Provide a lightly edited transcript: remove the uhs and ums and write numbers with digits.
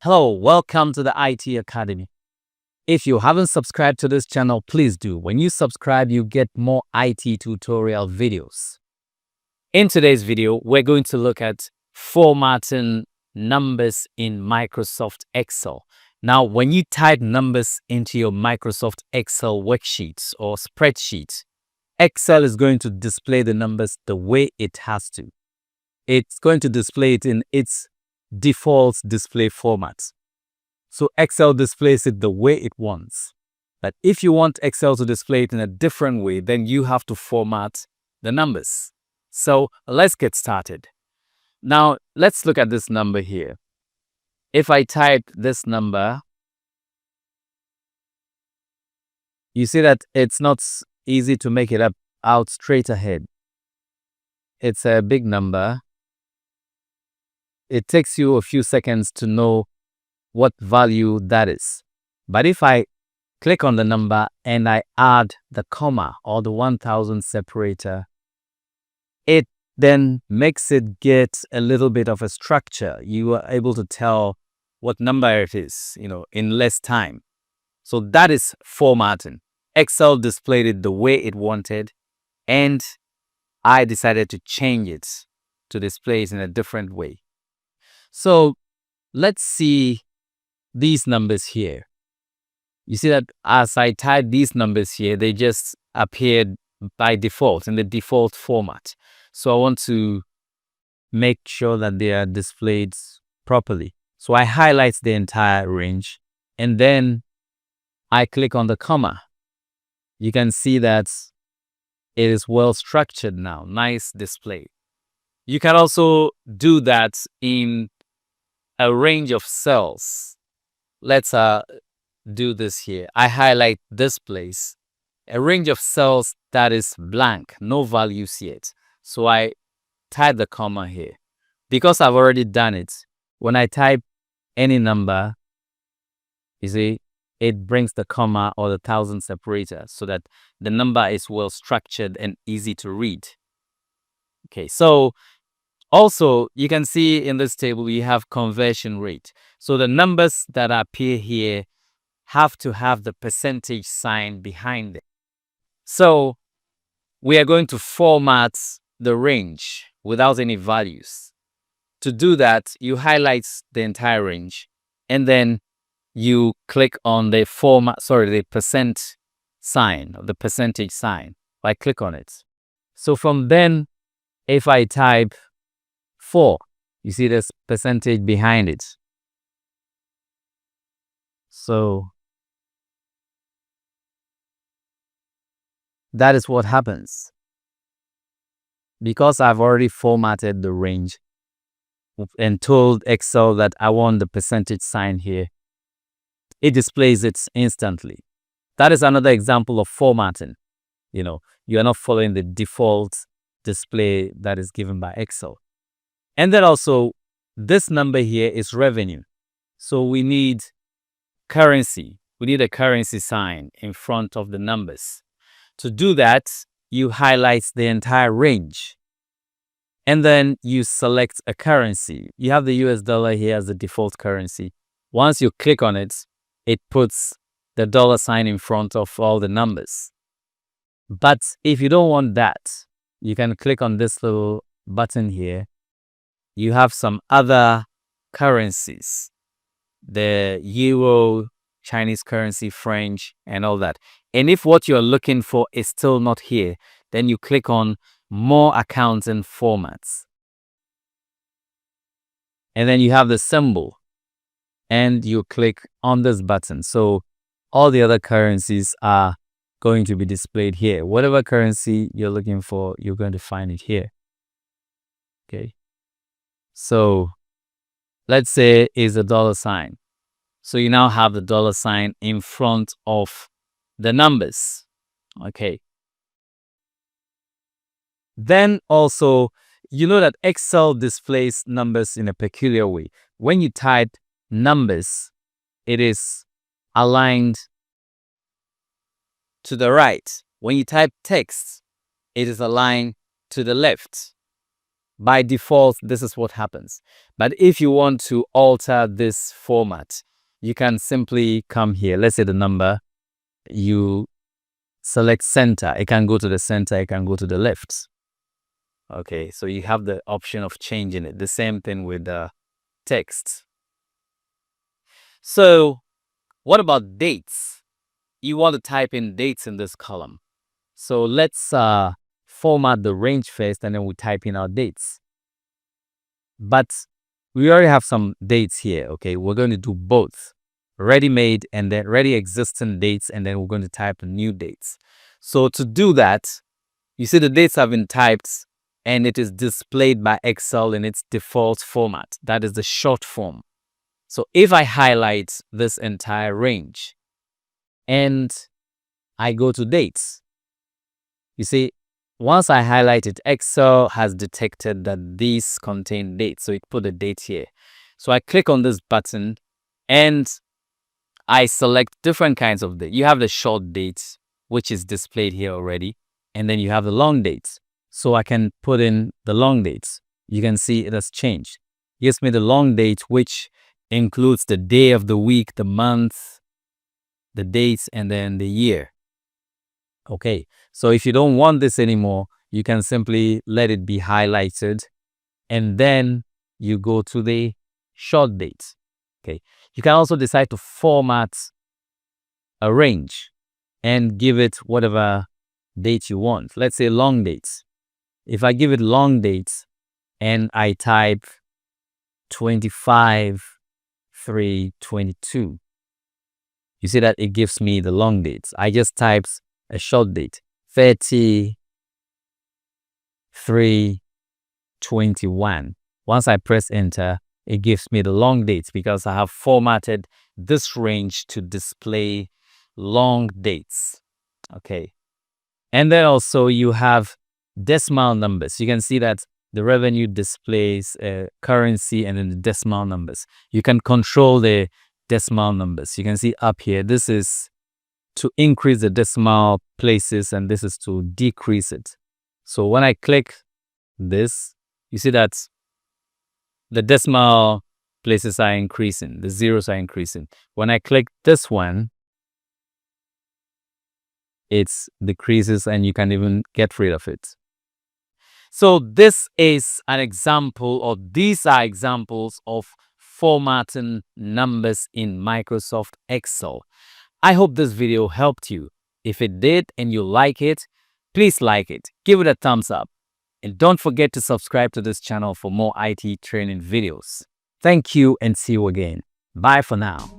Hello, welcome to the IT Academy. If you haven't subscribed to this channel, please do. When you subscribe, you get more IT tutorial videos. In today's video, we're going to look at formatting numbers in Microsoft Excel. Now, when you type numbers into your Microsoft Excel worksheets or spreadsheets, Excel is going to display the numbers the way it has to. It's going to display it in its default display format. So Excel displays it the way it wants. But if you want Excel to display it in a different way, then you have to format the numbers. So let's get started. Now, let's look at this number here. If I type this number, you see that it's not easy to make it out straight ahead. It's a big number. It takes you a few seconds to know what value that is. But if I click on the number and I add the comma or the 1000 separator, it then makes it get a little bit of a structure. You are able to tell what number it is, in less time. So that is formatting. Excel displayed it the way it wanted, and I decided to change it to display it in a different way. So let's see these numbers here. You see that as I type these numbers here, they just appeared by default in the default format. So I want to make sure that they are displayed properly. So I highlight the entire range and then I click on the comma. You can see that it is well structured now. Nice display. You can also do that in a range of cells. Let's do this here. I highlight this place, a range of cells that is blank, no values yet. So I type the comma here. Because I've already done it, when I type any number, you see, it brings the comma or the 1000 separator so that the number is well structured and easy to read. Okay, so also you can see in this table we have conversion rate. So the numbers that appear here have to have the percentage sign behind it. So we are going to format the range without any values. To do that, you highlight the entire range and then you click on the percent sign, or the percentage sign. I click on it. So from then, if I type 4, you see this percentage behind it. So that is what happens. Because I've already formatted the range and told Excel that I want the percentage sign here, it displays it instantly. That is another example of formatting. You are not following the default display that is given by Excel. And then also, this number here is revenue. So we need currency. We need a currency sign in front of the numbers. To do that, you highlight the entire range. And then you select a currency. You have the US dollar here as the default currency. Once you click on it, it puts the dollar sign in front of all the numbers. But if you don't want that, you can click on this little button here. You have some other currencies, the euro, Chinese currency, French, and all that. And if what you're looking for is still not here, then you click on more accounts and formats. And then you have the symbol and you click on this button. So all the other currencies are going to be displayed here. Whatever currency you're looking for, you're going to find it here. Okay. So let's say it's a dollar sign. So you now have the dollar sign in front of the numbers. Okay. Then also, you know that Excel displays numbers in a peculiar way. When you type numbers, it is aligned to the right. When you type text, it is aligned to the left. by default, this is what happens. But if you want to alter this format, you can simply come here. Let's say the number, you select center. It can go to the center, it can go to the left. Okay, so you have the option of changing it. The same thing with the text. So what about dates? You want to type in dates in this column. So let's format the range first, and then we type in our dates. But we already have some dates here. Okay, we're going to do both ready-made and then ready existing dates, and then we're going to type new dates. So to do that, you see the dates have been typed and it is displayed by Excel in its default format. That is the short form. So if I highlight this entire range and I go to dates, you see, once I highlight it, Excel has detected that these contain dates. So it put a date here. So I click on this button and I select different kinds of dates. You have the short dates, which is displayed here already. And then you have the long dates. So I can put in the long dates. You can see it has changed. It gives me the long date, which includes the day of the week, the month, the dates, and then the year. Okay, so if you don't want this anymore, you can simply let it be highlighted, and then you go to the short dates. Okay, you can also decide to format a range and give it whatever date you want. Let's say long dates. If I give it long dates and I type 25/3/22, you see that it gives me the long dates. I just typed a short date, 30/3/21. Once I press enter, it gives me the long dates because I have formatted this range to display long dates. Okay. And then also you have decimal numbers. You can see that the revenue displays currency and then the decimal numbers. You can control the decimal numbers. You can see up here, this is to increase the decimal places and this is to decrease it. So when I click this, you see that the decimal places are increasing, the zeros are increasing. When I click this one, it decreases and you can even get rid of it. So this is an example, or these are examples of formatting numbers in Microsoft Excel. I hope this video helped you. If it did and you like it, please like it, give it a thumbs up, and don't forget to subscribe to this channel for more IT training videos. Thank you and see you again. Bye for now.